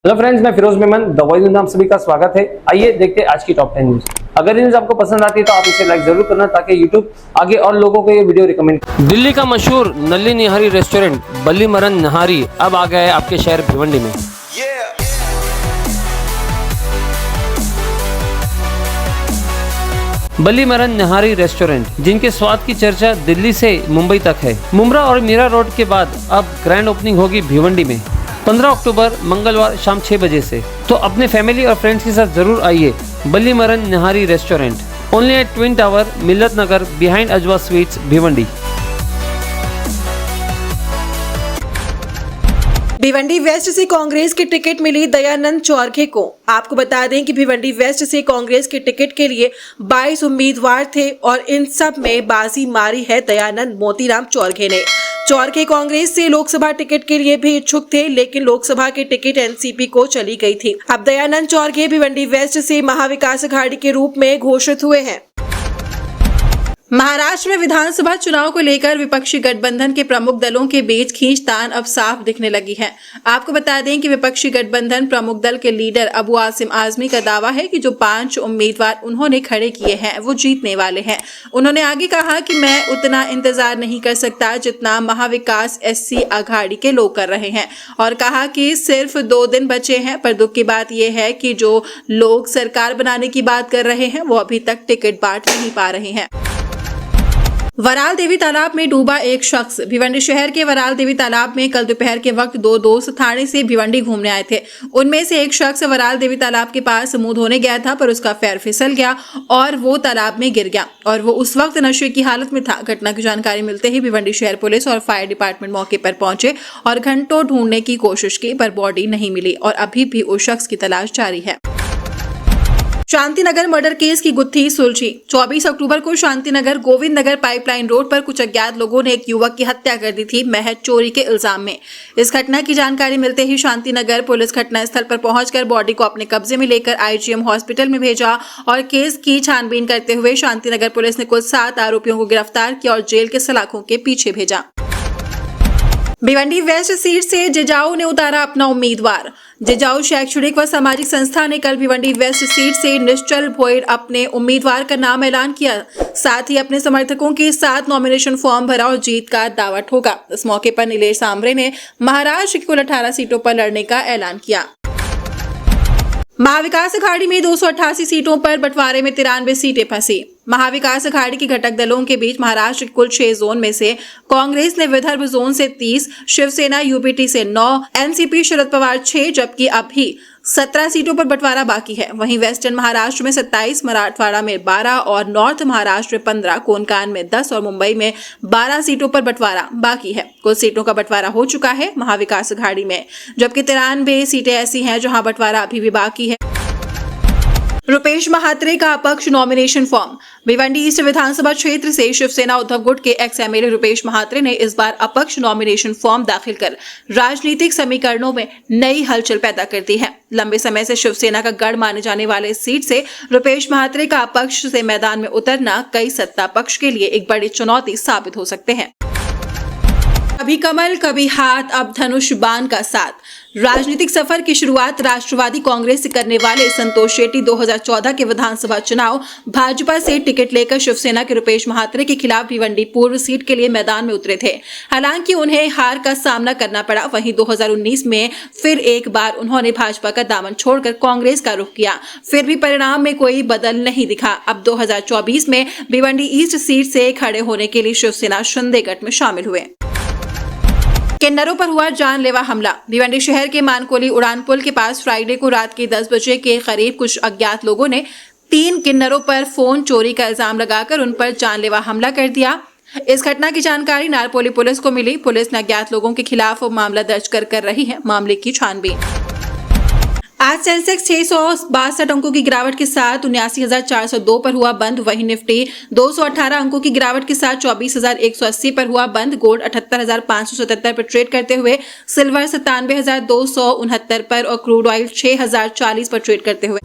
Hello friends, मैं Firoz Memon the voice news में आप सभी का स्वागत है। आइए देखते हैं आज की टॉप 10 न्यूज। अगर ये न्यूज आपको पसंद आती है तो आप इसे लाइक जरूर करना ताकि यूट्यूब आगे और लोगों को ये वीडियो रिकमेंड। दिल्ली का मशहूर नल्ली निहारी रेस्टोरेंट बल्ली मरन नहारी अब आ गया है आपके शहर भिवंडी में। बल्ली मरन नहारी रेस्टोरेंट, जिनके स्वाद की चर्चा दिल्ली से मुंबई तक है। मुमरा और मीरा रोड के बाद अब ग्रैंड ओपनिंग होगी भिवंडी में 15 अक्टूबर मंगलवार शाम 6 बजे से। तो अपने फैमिली और फ्रेंड्स के साथ जरूर आइए Ballimaran Nahari restaurant, only at Twin Tower, Millat Nagar, behind Ajwa sweets, Bhiwandi. Bhiwandi west से कांग्रेस की टिकट मिली दयानंद चौरघे को। आपको बता दें कि भिवंडी वेस्ट से कांग्रेस के टिकट के लिए 22 उम्मीदवार थे और इन सब में बाजी मारी है दयानंद मोतीराम चौरघे ने। चौरघे कांग्रेस से लोकसभा टिकट के लिए भी इच्छुक थे, लेकिन लोकसभा की टिकट एनसीपी को चली गई थी। अब दयानंद चौरघे भिवंडी वेस्ट से महाविकास अघाड़ी के रूप में घोषित हुए हैं। महाराष्ट्र में विधानसभा चुनाव को लेकर विपक्षी गठबंधन के प्रमुख दलों के बीच खींचतान अब साफ दिखने लगी है। आपको बता दें कि विपक्षी गठबंधन प्रमुख दल के लीडर अबू आसिम आजमी का दावा है कि जो 5 उम्मीदवार उन्होंने खड़े किए हैं वो जीतने वाले हैं। उन्होंने आगे कहा कि मैं उतना इंतजार नहीं कर सकता जितना महाविकास एससी अघाड़ी के लोग कर रहे हैं, और कहा कि सिर्फ 2 दिन बचे हैं। पर दुख की बात यह है कि जो लोग सरकार बनाने की बात कर रहे हैं वो अभी तक टिकट बांट नहीं पा रहे हैं। वराल देवी तालाब में डूबा एक शख्स। भिवंडी शहर के वराल देवी तालाब में कल दोपहर के वक्त 2 दोस्त थाने से भिवंडी घूमने आए थे। उनमें से एक शख्स वराल देवी तालाब के पास मुंह धोने गया था, पर उसका पैर फिसल गया और वो तालाब में गिर गया और वो उस वक्त नशे की हालत में था। घटना की जानकारी मिलते ही भिवंडी शहर पुलिस और फायर डिपार्टमेंट मौके पर पहुंचे और घंटों ढूंढने की कोशिश की, पर बॉडी नहीं मिली और अभी भी उस शख्स की तलाश जारी है। शांतिनगर मर्डर केस की गुत्थी सुलझी। 24 अक्टूबर को शांतिनगर गोविंद नगर पाइपलाइन रोड पर कुछ अज्ञात लोगों ने एक युवक की हत्या कर दी थी महज चोरी के इल्जाम में। इस घटना की जानकारी मिलते ही शांतिनगर पुलिस घटनास्थल पर पहुंचकर बॉडी को अपने कब्जे में लेकर आईजीएम हॉस्पिटल में भेजा और केस की छानबीन करते हुए शांतिनगर पुलिस ने कुल 7 आरोपियों को गिरफ्तार किया और जेल के सलाखों के पीछे भेजा। भिवंडी वेस्ट सीट से जिजाऊ ने उतारा अपना उम्मीदवार। जिजाऊ शैक्षणिक व सामाजिक संस्था ने कल भिवंडी वेस्ट सीट से निश्चल भोयर अपने उम्मीदवार का नाम ऐलान किया। साथ ही अपने समर्थकों के साथ नॉमिनेशन फॉर्म भरा और जीत का दावा ठोका। इस मौके पर नीलेश सांबरे ने महाराष्ट्र की कुल 18 सीटों पर लड़ने का ऐलान किया। महाविकास अघाड़ी में 288 सीटों पर बंटवारे में 93 सीटें फंसी। महाविकास अघाड़ी के घटक दलों के बीच महाराष्ट्र के कुल 6 जोन में से कांग्रेस ने विदर्भ जोन से 30, शिवसेना यूपीटी से 9, एनसीपी शरद पवार 6, जबकि अभी 17 सीटों पर बंटवारा बाकी है। वहीं वेस्टर्न महाराष्ट्र में 27, मराठवाड़ा में 12 और नॉर्थ महाराष्ट्र में 15, कोंकण में 10 और मुंबई में 12 सीटों पर बंटवारा बाकी है। कुछ सीटों का बंटवारा हो चुका है महाविकास अघाड़ी में, जबकि 93 सीटें ऐसी हैं जहां बंटवारा अभी भी बाकी है। रुपेश महात्रे का अपक्ष नॉमिनेशन फॉर्म। भिवंडी ईस्ट विधानसभा क्षेत्र से शिवसेना उद्धव गुट के एक्स एमएलए रुपेश महात्रे ने इस बार अपक्ष नॉमिनेशन फॉर्म दाखिल कर राजनीतिक समीकरणों में नई हलचल पैदा कर दी है। लंबे समय से शिवसेना का गढ़ माने जाने वाले इस सीट से रुपेश महात्रे का अपक्ष से मैदान में उतरना कई सत्ता पक्ष के लिए एक बड़ी चुनौती साबित हो सकते हैं। कभी कमल कभी हाथ, अब धनुष बाण का साथ। राजनीतिक सफर की शुरुआत राष्ट्रवादी कांग्रेस से करने वाले संतोष शेट्टी 2014 के विधानसभा चुनाव भाजपा से टिकट लेकर शिवसेना के रुपेश महात्रे के खिलाफ भिवंडी पूर्व सीट के लिए मैदान में उतरे थे। हालांकि उन्हें हार का सामना करना पड़ा। वहीं 2019 में फिर एक बार उन्होंने भाजपा का दामन छोड़कर कांग्रेस का रुख किया, फिर भी परिणाम में कोई बदल नहीं दिखा। अब 2024 में भिवंडी ईस्ट सीट से खड़े होने के लिए शिवसेना शिंदे गठ में शामिल हुए। किन्नरों पर हुआ जानलेवा हमला। भिवंडी शहर के मानकोली उड़ान पुल के पास फ्राइडे को रात के 10 बजे के करीब कुछ अज्ञात लोगों ने 3 किन्नरों पर फोन चोरी का इल्जाम लगाकर उन पर जानलेवा हमला कर दिया। इस घटना की जानकारी नारपोली पुलिस को मिली। पुलिस ने अज्ञात लोगों के खिलाफ मामला दर्ज कर रही है मामले की छानबीन। आज सेंसेक्स 662 अंकों की गिरावट के साथ 79,402 पर हुआ बंद। वहीं निफ्टी 218 अंकों की गिरावट के साथ 24,180 पर हुआ बंद। गोल्ड 78,577 पर ट्रेड करते हुए, सिल्वर 97,269 पर और क्रूड ऑयल 6,040 पर ट्रेड करते हुए